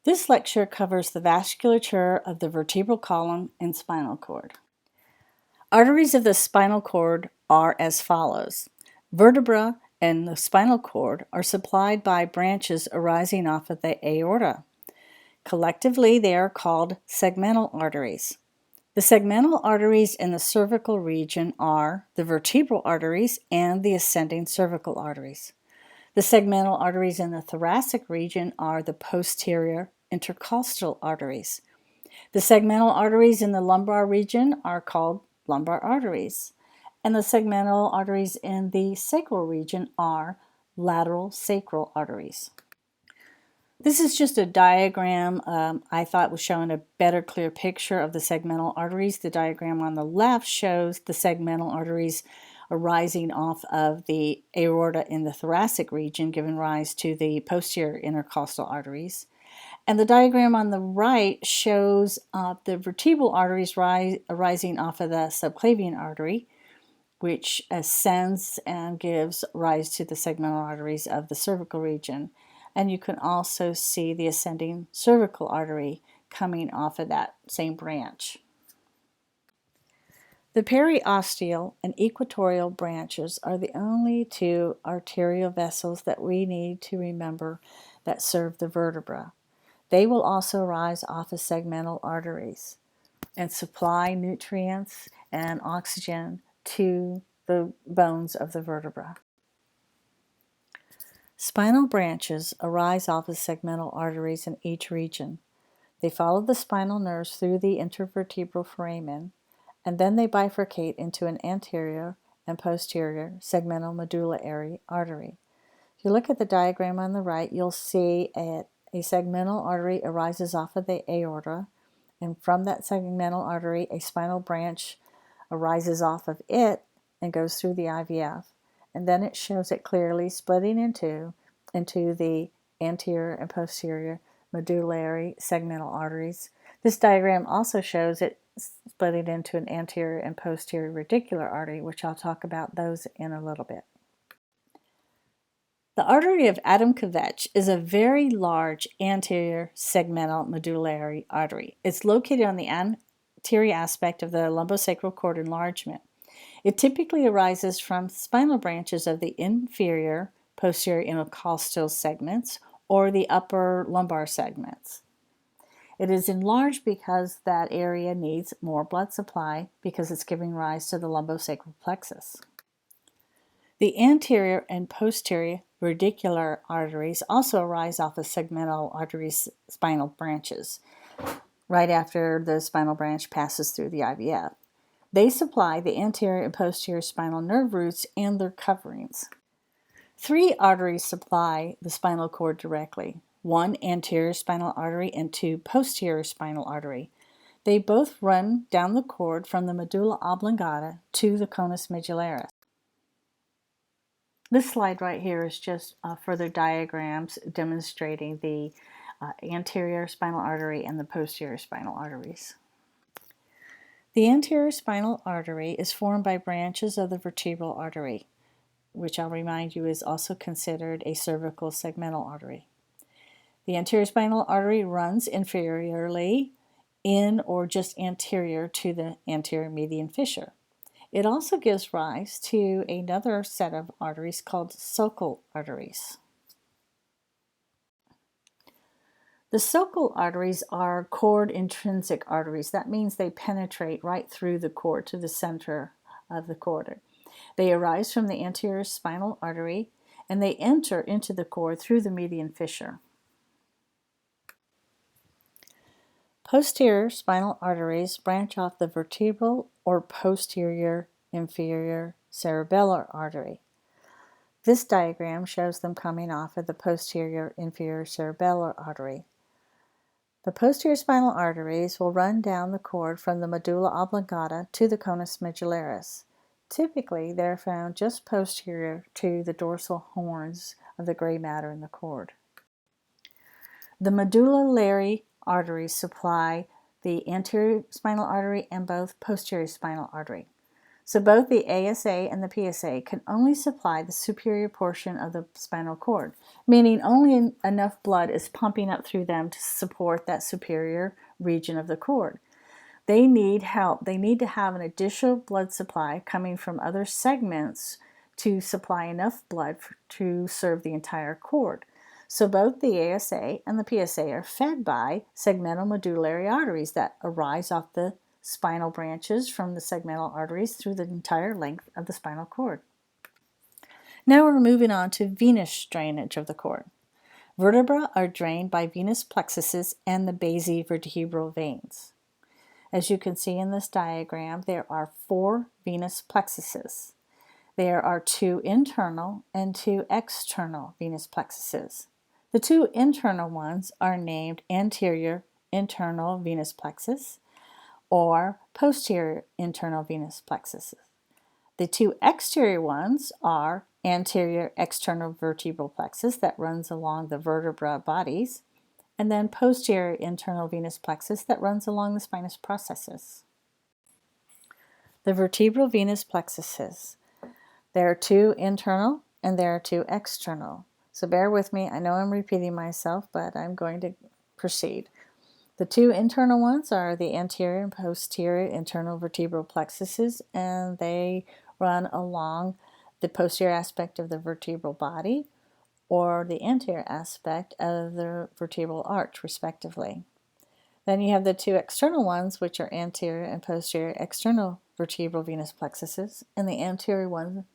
This lecture covers the vasculature of the vertebral column and spinal cord. Arteries of the spinal cord are as follows. Vertebra and the spinal cord are supplied by branches arising off of the aorta. Collectively, they are called segmental arteries. The segmental arteries in the cervical region are the vertebral arteries and the ascending cervical arteries. The segmental arteries in the thoracic region are the posterior intercostal arteries. The segmental arteries in the lumbar region are called lumbar arteries, and the segmental arteries in the sacral region are lateral sacral arteries. This is just a diagram I thought was showing a better, clear picture of the segmental arteries. The diagram on the left shows the segmental arteries arising off of the aorta in the thoracic region, giving rise to the posterior intercostal arteries. And the diagram on the right shows the vertebral arteries arising off of the subclavian artery, which ascends and gives rise to the segmental arteries of the cervical region. And you can also see the ascending cervical artery coming off of that same branch. The periosteal and equatorial branches are the only two arterial vessels that we need to remember that serve the vertebra. They will also rise off of segmental arteries and supply nutrients and oxygen to the bones of the vertebra. Spinal branches arise off of segmental arteries in each region. They follow the spinal nerves through the intervertebral foramen, and then they bifurcate into an anterior and posterior segmental medullary artery. If you look at the diagram on the right, you'll see a segmental artery arises off of the aorta, and from that segmental artery, a spinal branch arises off of it and goes through the IVF. And then it shows it clearly splitting into the anterior and posterior medullary segmental arteries. This diagram also shows it splitting into an anterior and posterior radicular artery, which I'll talk about those in a little bit. The artery of Adam-Kvetch is a very large anterior segmental medullary artery. It's located on the anterior aspect of the lumbosacral cord enlargement. It typically arises from spinal branches of the inferior posterior intercostal segments or the upper lumbar segments. It is enlarged because that area needs more blood supply because it's giving rise to the lumbosacral plexus. The anterior and posterior radicular arteries also arise off of segmental arteries spinal branches right after the spinal branch passes through the IVF. They supply the anterior and posterior spinal nerve roots and their coverings. 3 arteries supply the spinal cord directly, 1 anterior spinal artery and 2 posterior spinal artery. They both run down the cord from the medulla oblongata to the conus medullaris. This slide right here is just further diagrams demonstrating the anterior spinal artery and the posterior spinal arteries. The anterior spinal artery is formed by branches of the vertebral artery, which I'll remind you is also considered a cervical segmental artery. The anterior spinal artery runs inferiorly in or just anterior to the anterior median fissure. It also gives rise to another set of arteries called sulcal arteries. The sulcal arteries are cord intrinsic arteries. That means they penetrate right through the cord to the center of the cord. They arise from the anterior spinal artery and they enter into the cord through the median fissure. Posterior spinal arteries branch off the vertebral or posterior inferior cerebellar artery. This diagram shows them coming off of the posterior inferior cerebellar artery. The posterior spinal arteries will run down the cord from the medulla oblongata to the conus medullaris. Typically, they're found just posterior to the dorsal horns of the gray matter in the cord. The medullary arteries supply the anterior spinal artery and both posterior spinal artery. So both the ASA and the PSA can only supply the superior portion of the spinal cord, meaning only enough blood is pumping up through them to support that superior region of the cord. They need help. They need to have an additional blood supply coming from other segments to supply enough blood to serve the entire cord. So both the ASA and the PSA are fed by segmental medullary arteries that arise off the spinal branches from the segmental arteries through the entire length of the spinal cord. Now we're moving on to venous drainage of the cord. Vertebrae are drained by venous plexuses and the basivertebral veins. As you can see in this diagram, there are 4 venous plexuses. There are 2 internal and 2 external venous plexuses. The 2 internal ones are named anterior internal venous plexus or posterior internal venous plexus. The 2 exterior ones are anterior external vertebral plexus that runs along the vertebra bodies, and then posterior internal venous plexus that runs along the spinous processes. The vertebral venous plexuses. There are 2 internal and there are 2 external. So bear with me. I know I'm repeating myself, but I'm going to proceed. The 2 internal ones are the anterior and posterior internal vertebral plexuses, and they run along the posterior aspect of the vertebral body or the anterior aspect of the vertebral arch, respectively. Then you have the 2 external ones, which are anterior and posterior external vertebral venous plexuses, and the anterior one,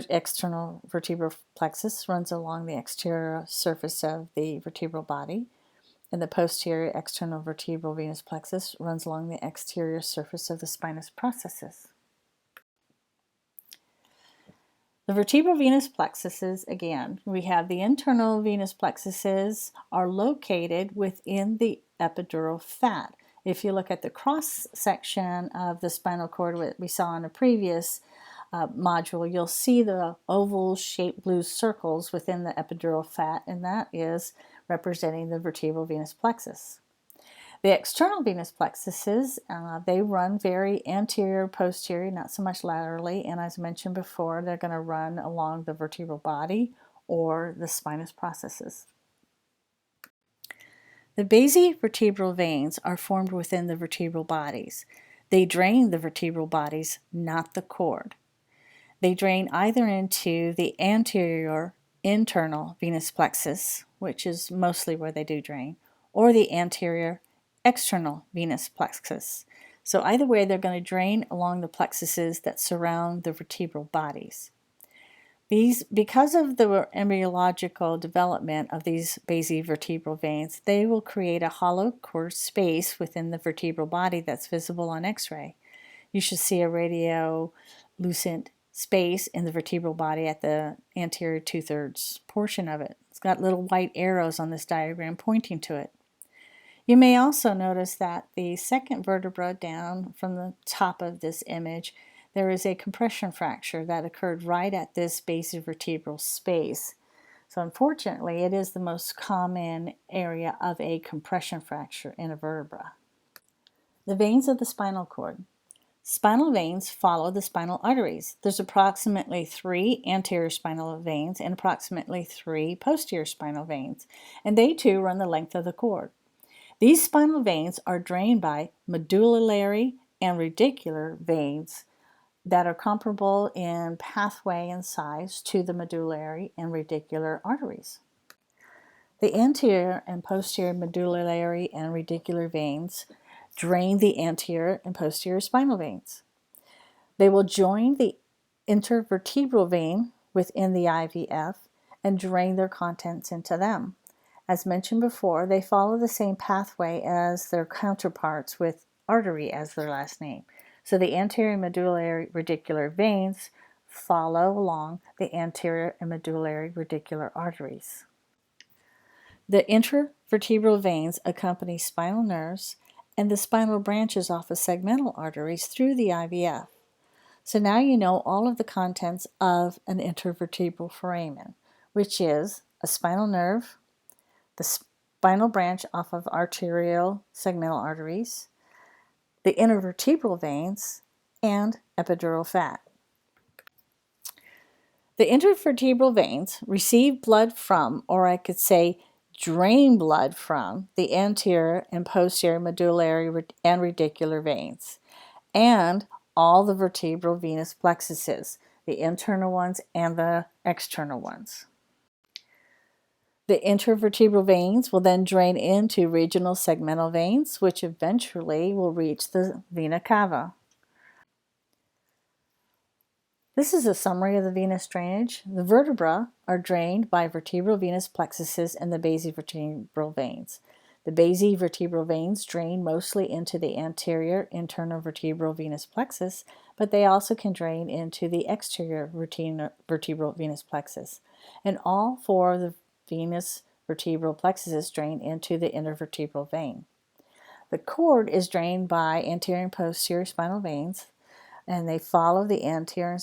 external vertebral plexus, runs along the exterior surface of the vertebral body, and the posterior external vertebral venous plexus runs along the exterior surface of the spinous processes. The vertebral venous plexuses, again, we have the internal venous plexuses are located within the epidural fat. If you look at the cross section of the spinal cord that we saw in a previous module, you'll see the oval-shaped blue circles within the epidural fat, and that is representing the vertebral venous plexus. The external venous plexuses, they run very anterior, posterior, not so much laterally, and as mentioned before, they're going to run along the vertebral body or the spinous processes. The basivertebral veins are formed within the vertebral bodies. They drain the vertebral bodies, not the cord. They drain either into the anterior internal venous plexus, which is mostly where they do drain, or the anterior external venous plexus. So either way, they're going to drain along the plexuses that surround the vertebral bodies. Because of the embryological development of these basivertebral veins, they will create a hollow cord space within the vertebral body that's visible on X-ray. You should see a radiolucent space in the vertebral body at the anterior 2/3 portion of it. It's got little white arrows on this diagram pointing to it. You may also notice that the second vertebra down from the top of this image, there is a compression fracture that occurred right at this basivertebral space. So unfortunately, it is the most common area of a compression fracture in a vertebra. The veins of the spinal cord. Spinal veins follow the spinal arteries. There's approximately 3 anterior spinal veins and approximately 3 posterior spinal veins, and they too run the length of the cord. These spinal veins are drained by medullary and radicular veins that are comparable in pathway and size to the medullary and radicular arteries. The anterior and posterior medullary and radicular veins drain the anterior and posterior spinal veins. They will join the intervertebral vein within the IVF and drain their contents into them. As mentioned before, they follow the same pathway as their counterparts with artery as their last name. So the anterior medullary radicular veins follow along the anterior and medullary radicular arteries. The intervertebral veins accompany spinal nerves and the spinal branches off of segmental arteries through the IVF. So now you know all of the contents of an intervertebral foramen, which is a spinal nerve, the spinal branch off of arterial segmental arteries, the intervertebral veins, and epidural fat. The intervertebral veins receive blood from, or I could say drain blood from, the anterior and posterior medullary and radicular veins, and all the vertebral venous plexuses, the internal ones and the external ones. The intervertebral veins will then drain into regional segmental veins, which eventually will reach the vena cava. This is a summary of the venous drainage. The vertebrae are drained by vertebral venous plexuses and the basivertebral veins. The basivertebral veins drain mostly into the anterior internal vertebral venous plexus, but they also can drain into the exterior vertebral venous plexus. And all four of the venous vertebral plexuses drain into the intervertebral vein. The cord is drained by anterior and posterior spinal veins, and they follow the anterior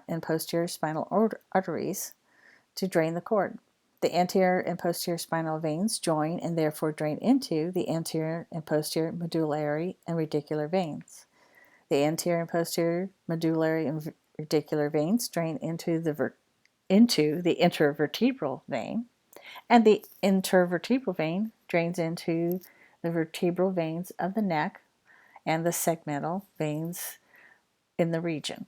and posterior spinal arteries to drain the cord. The anterior and posterior spinal veins join and therefore drain into the anterior and posterior medullary and radicular veins. The anterior and posterior medullary and radicular veins drain into the intervertebral vein, and the intervertebral vein drains into the vertebral veins of the neck and the segmental veins in the region.